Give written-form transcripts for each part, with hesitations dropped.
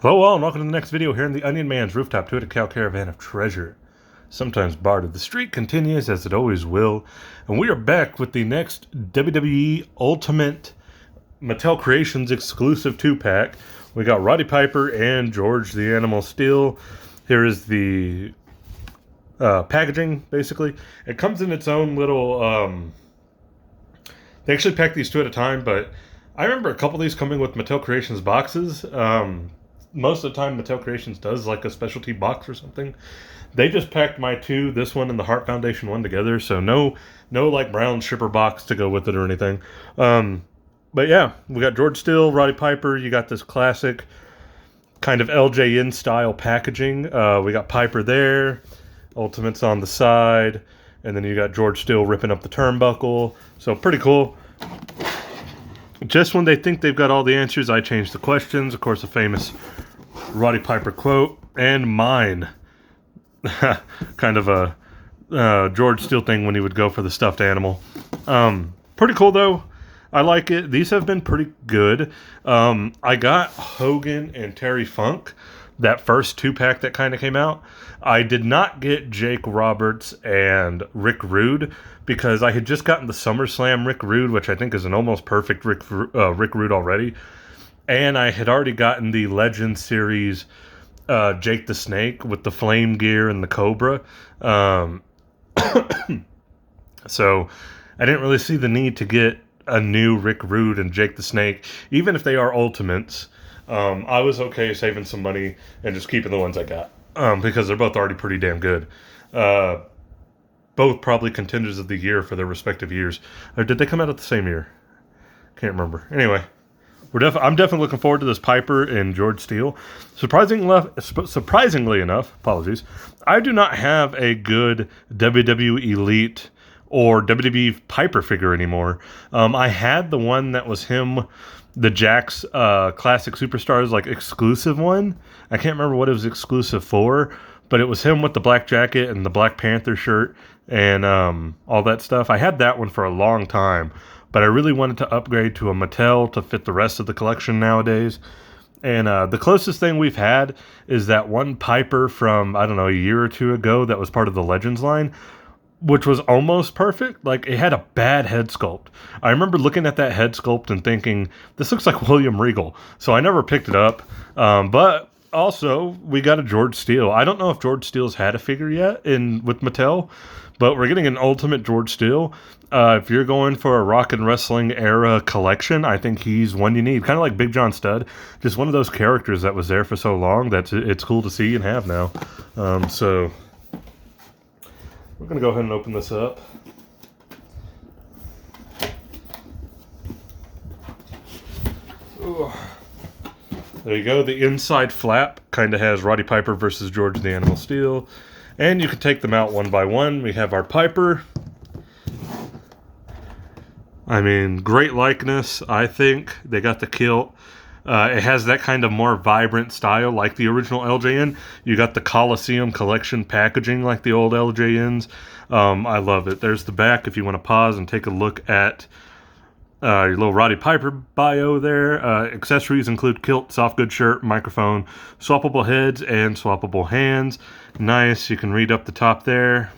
Hello all and welcome to the next video here in the Onion Man's rooftop to a cow caravan of treasure. Sometimes barred of the street continues as it always will, and we are back with the next WWE Ultimate Mattel Creations exclusive 2-pack. We got Roddy Piper and George the Animal Steele. Here is the packaging, basically. It comes in its own little... They actually pack these two at a time, but I remember a couple of these coming with Mattel Creations boxes. Most of the time Mattel Creations does like a specialty box or something. They just packed my two, this one and the Heart Foundation one together, so no like brown shipper box to go with it or anything. But yeah, we got George Steele, Roddy Piper. You got this classic kind of LJN style packaging. We got Piper there, Ultimates on the side, and then you got George Steele ripping up the turnbuckle. So pretty cool. Just when they think they've got all the answers, I change the questions. Of course, a famous Roddy Piper quote, and mine. Kind of a George Steele thing when he would go for the stuffed animal. Pretty cool, though. I like it. These have been pretty good. I got Hogan and Terry Funk, that first 2-pack that kind of came out. I did not get Jake Roberts and Rick Rude because I had just gotten the SummerSlam Rick Rude, which I think is an almost perfect Rick Rude already. And I had already gotten the Legend Series Jake the Snake with the flame gear and the Cobra. So I didn't really see the need to get a new Rick Rude and Jake the Snake, even if they are Ultimates. I was okay saving some money and just keeping the ones I got because they're both already pretty damn good. Both probably contenders of the year for their respective years. Or did they come out at the same year? Can't remember. Anyway, I'm definitely looking forward to this Piper and George Steele. Surprisingly enough, apologies, I do not have a good WWE Elite or WWE Piper figure anymore. I had the one that was him, the Jakks Classic Superstars, like exclusive one. I can't remember what it was exclusive for, but it was him with the black jacket and the Black Panther shirt and all that stuff. I had that one for a long time, but I really wanted to upgrade to a Mattel to fit the rest of the collection nowadays. And the closest thing we've had is that one Piper from, I don't know, a year or two ago that was part of the Legends line, which was almost perfect. Like, it had a bad head sculpt. I remember looking at that head sculpt and thinking, this looks like William Regal. So I never picked it up. But also, we got a George Steele. I don't know if George Steele's had a figure yet with Mattel, but we're getting an Ultimate George Steele. If you're going for a rock and wrestling era collection, I think he's one you need. Kind of like Big John Studd. Just one of those characters that was there for so long that it's cool to see and have now. So we're going to go ahead and open this up. Ooh. There you go. The inside flap kind of has Roddy Piper versus George the Animal Steele. And you can take them out one by one. We have our Piper. I mean, great likeness, I think. They got the kilt. It has that kind of more vibrant style like the original LJN. You got the Coliseum Collection packaging like the old LJNs. I love it. There's the back if you want to pause and take a look at your little Roddy Piper bio there. Accessories include kilt, soft goods shirt, microphone, swappable heads, and swappable hands. Nice. You can read up the top there.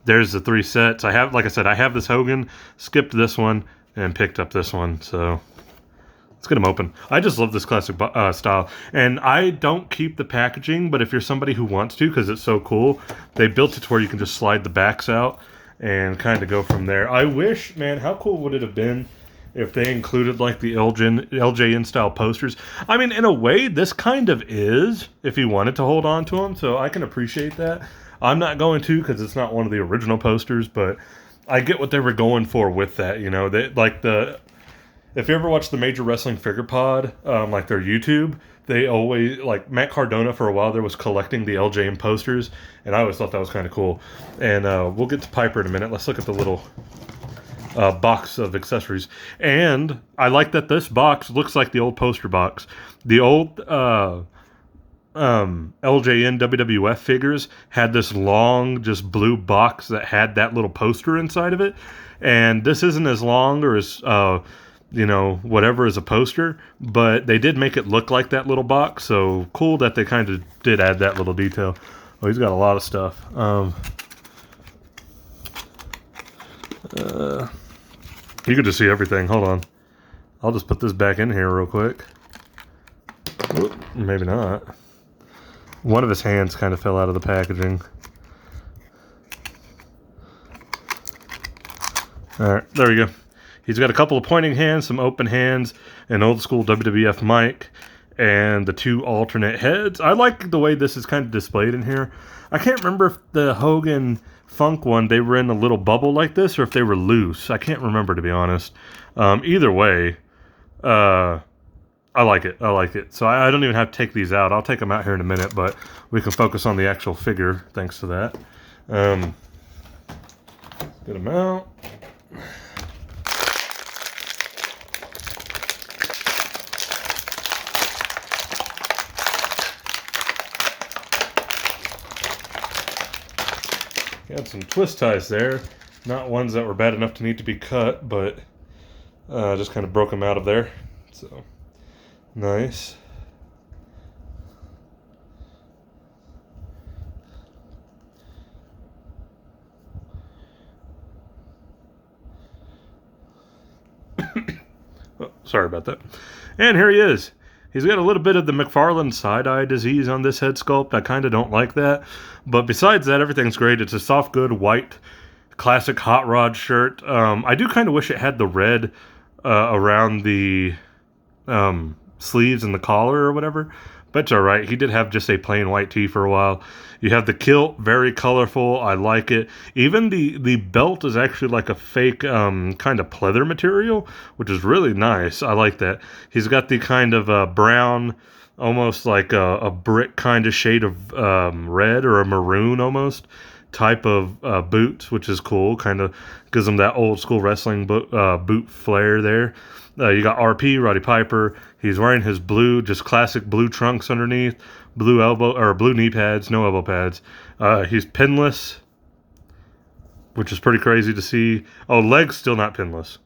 There's the 3 sets. I have, like I said, I have this Hogan, skipped this one, and picked up this one. So let's get them open. I just love this classic style. And I don't keep the packaging, but if you're somebody who wants to, because it's so cool, they built it to where you can just slide the backs out and kind of go from there. I wish, man, how cool would it have been if they included like the LJN style posters? I mean, in a way, this kind of is, if you wanted to hold on to them, so I can appreciate that. I'm not going to because it's not one of the original posters, but I get what they were going for with that. You know, they like if you ever watch the Major Wrestling Figure Pod, like their YouTube, they always, like Matt Cardona for a while there was collecting the LJN posters, and I always thought that was kind of cool. And we'll get to Piper in a minute. Let's look at the little box of accessories. And I like that this box looks like the old poster box. The old LJN WWF figures had this long, just blue box that had that little poster inside of it. And this isn't as long or as you know, whatever as a poster, but they did make it look like that little box, so cool that they kind of did add that little detail. Oh, he's got a lot of stuff. You could just see everything. Hold on. I'll just put this back in here real quick. Whoop, maybe not. One of his hands kind of fell out of the packaging. Alright, there we go. He's got a couple of pointing hands, some open hands, an old school WWF mic, and the 2 alternate heads. I like the way this is kind of displayed in here. I can't remember if the Hogan Funk one, they were in a little bubble like this, or if they were loose. I can't remember, to be honest. Either way, I like it. I like it. So I don't even have to take these out. I'll take them out here in a minute, but we can focus on the actual figure thanks to that. Get them out. Got some twist ties there. Not ones that were bad enough to need to be cut, but just kind of broke them out of there. So, nice. Oh, sorry about that. And here he is. He's got a little bit of the McFarlane side-eye disease on this head sculpt. I kind of don't like that. But besides that, everything's great. It's a soft, good, white, classic hot rod shirt. I do kind of wish it had the red around the sleeves and the collar or whatever. But it's alright. He did have just a plain white tee for a while. You have the kilt, very colorful. I like it. Even the belt is actually like a fake kind of pleather material, which is really nice. I like that. He's got the kind of brown, almost like a brick kind of shade of red or a maroon almost type of boots, which is cool. Kind of gives him that old school wrestling boot flair there. You got RP, Roddy Piper. He's wearing his blue, just classic blue trunks underneath, blue elbow or blue knee pads, no elbow pads. He's pinless, which is pretty crazy to see. Oh, legs still not pinless.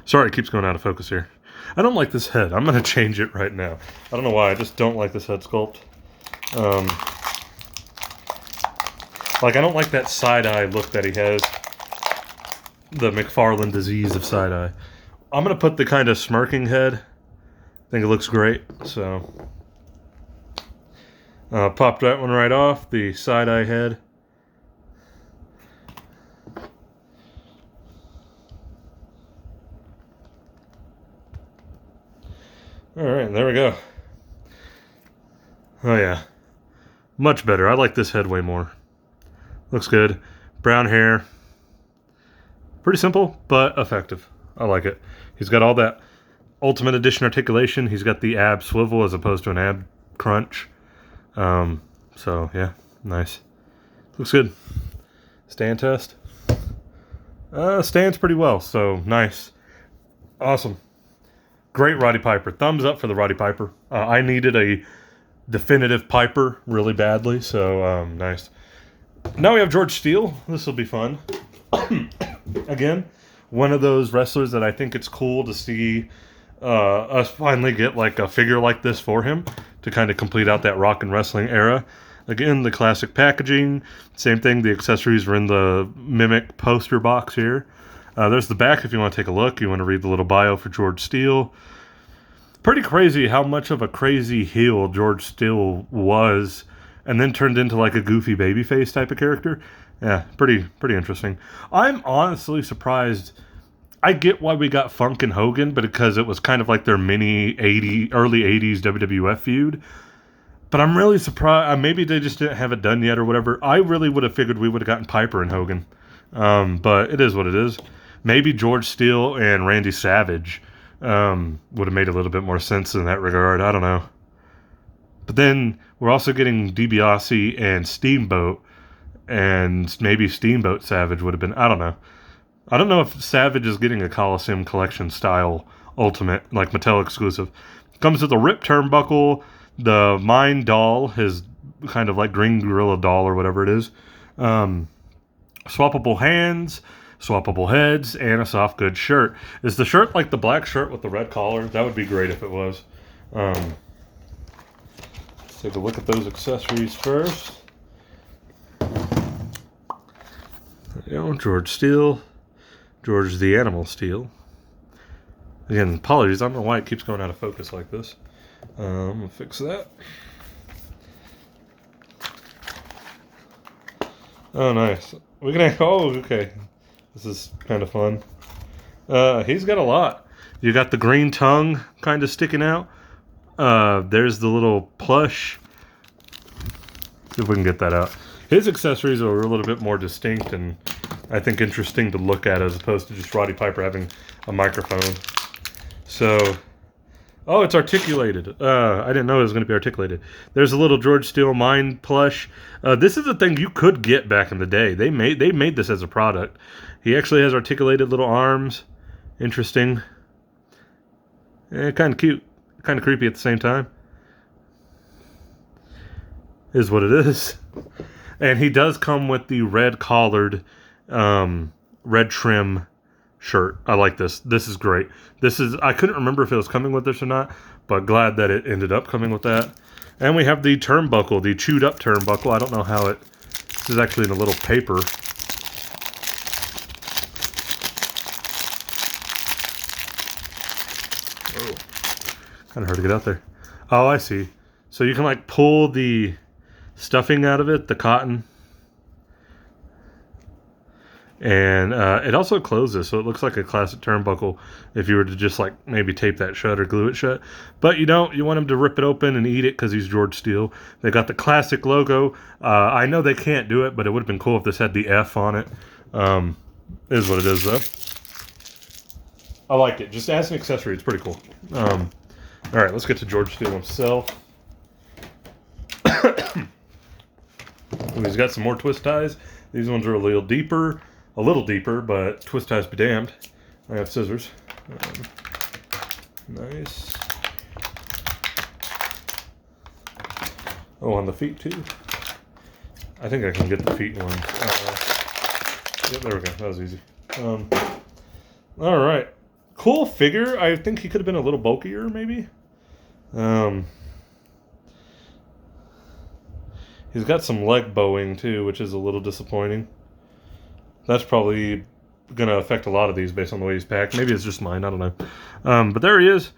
Sorry, it keeps going out of focus here. I don't like this head. I'm going to change it right now. I don't know why. I just don't like this head sculpt. Like, I don't like that side-eye look that he has. The McFarlane disease of side-eye. I'm going to put the kind of smirking head. I think it looks great. So, popped that one right off. The side-eye head. Alright, there we go. Oh yeah. Much better. I like this head way more. Looks good. Brown hair. Pretty simple, but effective. I like it. He's got all that Ultimate Edition articulation. He's got the ab swivel as opposed to an ab crunch. So, yeah. Nice. Looks good. Stand test. Stands pretty well, so nice. Awesome. Great Roddy Piper. Thumbs up for the Roddy Piper. I needed a definitive Piper really badly, so nice. Now we have George Steele. This will be fun. Again, one of those wrestlers that I think it's cool to see us finally get like a figure like this for him to kind of complete out that rock and wrestling era. Again, the classic packaging. Same thing, the accessories are in the Mimic poster box here. There's the back if you want to take a look. You want to read the little bio for George Steele. Pretty crazy how much of a crazy heel George Steele was and then turned into like a goofy babyface type of character. Yeah, pretty interesting. I'm honestly surprised. I get why we got Funk and Hogan, but because it was kind of like their mini early 80s WWF feud. But I'm really surprised. Maybe they just didn't have it done yet or whatever. I really would have figured we would have gotten Piper and Hogan. But it is what it is. Maybe George Steele and Randy Savage would have made a little bit more sense in that regard. I don't know. But then we're also getting DiBiase and Steamboat. And maybe Steamboat Savage would have been, I don't know. I don't know if Savage is getting a Coliseum Collection style Ultimate, like Mattel exclusive. Comes with a Rip turnbuckle, the Mine doll, his kind of like Green Gorilla doll or whatever it is. Swappable hands, swappable heads, and a soft goods shirt. Is the shirt like the black shirt with the red collar? That would be great if it was. Let's take a look at those accessories first. There you go, George Steele. George the Animal Steele. Again, apologies, I don't know why it keeps going out of focus like this. I'm going to fix that. Oh, nice. We're going to... Oh, okay. This is kind of fun. He's got a lot. You got the green tongue kind of sticking out. There's the little plush. See if we can get that out. His accessories are a little bit more distinct and I think interesting to look at as opposed to just Roddy Piper having a microphone. So, oh, it's articulated. I didn't know it was going to be articulated. There's a little George Steele Mind plush. This is a thing you could get back in the day. They made this as a product. He actually has articulated little arms. Interesting. Kind of cute. Kind of creepy at the same time. Is what it is. And he does come with the red collared, red trim shirt. I like this. This is great. I couldn't remember if it was coming with this or not, but glad that it ended up coming with that. And we have the turnbuckle, the chewed up turnbuckle. I don't know how this is actually in a little paper. Oh, kind of hard to get out there. Oh, I see. So you can like pull the stuffing out of it, the cotton. And it also closes, so it looks like a classic turnbuckle if you were to just like maybe tape that shut or glue it shut. But you don't. You want him to rip it open and eat it because he's George Steele. They got the classic logo. I know they can't do it, but it would have been cool if this had the F on it. Is what it is, though. I like it. Just as an accessory, it's pretty cool. All right, let's get to George Steele himself. He's got some more twist ties. These ones are a little deeper, but twist ties be damned. I have scissors. Nice. Oh, on the feet too. I think I can get the feet one. Yep, there we go. That was easy. All right. Cool figure. I think he could have been a little bulkier, maybe. He's got some leg bowing, too, which is a little disappointing. That's probably going to affect a lot of these based on the way he's packed. Maybe it's just mine. I don't know. But there he is.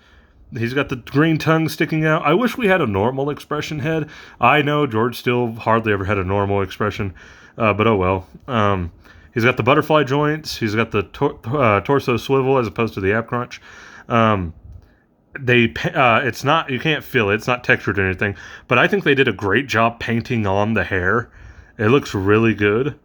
He's got the green tongue sticking out. I wish we had a normal expression head. I know George Steele hardly ever had a normal expression, but oh well. He's got the butterfly joints. He's got the torso swivel as opposed to the ab crunch. It's not, you can't feel it. It's not textured or anything, but I think they did a great job painting on the hair. It looks really good.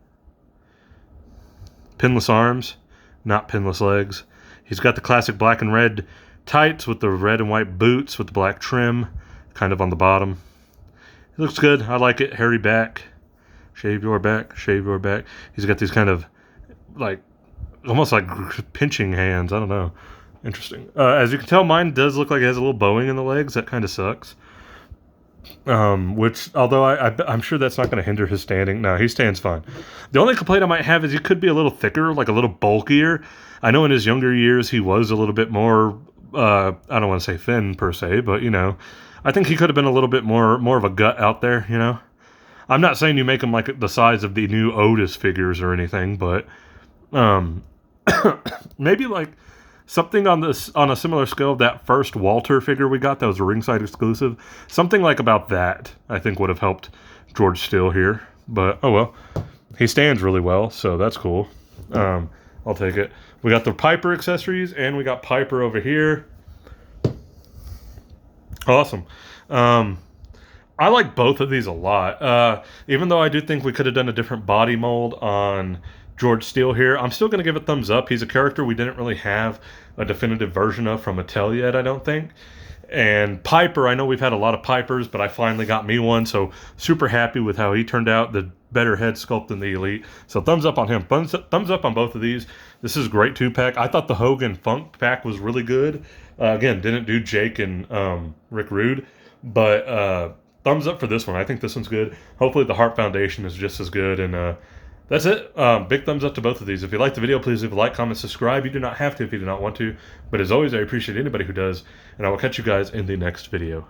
Pinless arms, not pinless legs. He's got the classic black and red tights with the red and white boots with the black trim kind of on the bottom. It looks good. I like it. Hairy back. Shave your back. Shave your back. He's got these kind of like almost like pinching hands. I don't know. Interesting. As you can tell, mine does look like it has a little bowing in the legs. That kind of sucks. Which, although I'm sure that's not going to hinder his standing. No, he stands fine. The only complaint I might have is he could be a little thicker, like a little bulkier. I know in his younger years he was a little bit more, I don't want to say thin per se, but, you know, I think he could have been a little bit more of a gut out there, you know. I'm not saying you make him like the size of the new Otis figures or anything, but maybe like something on a similar scale of that first Walter figure we got that was a ringside exclusive. Something like about that, I think, would have helped George Steele here. But, oh well. He stands really well, so that's cool. I'll take it. We got the Piper accessories, and we got Piper over here. Awesome. I like both of these a lot. Even though I do think we could have done a different body mold on George Steele here, I'm still going to give it thumbs up. He's a character we didn't really have a definitive version of from Mattel yet, I don't think. And Piper, I know we've had a lot of Pipers, but I finally got me one, so super happy with how he turned out. The better head sculpt than the Elite. So thumbs up on him. Thumbs up on both of these. This is a great 2-pack. I thought the Hogan Funk pack was really good. Again, didn't do Jake and Rick Rude, but thumbs up for this one. I think this one's good. Hopefully the Heart Foundation is just as good, and That's it. Big thumbs up to both of these. If you like the video, please leave a like, comment, subscribe. You do not have to if you do not want to. But as always, I appreciate anybody who does. And I will catch you guys in the next video.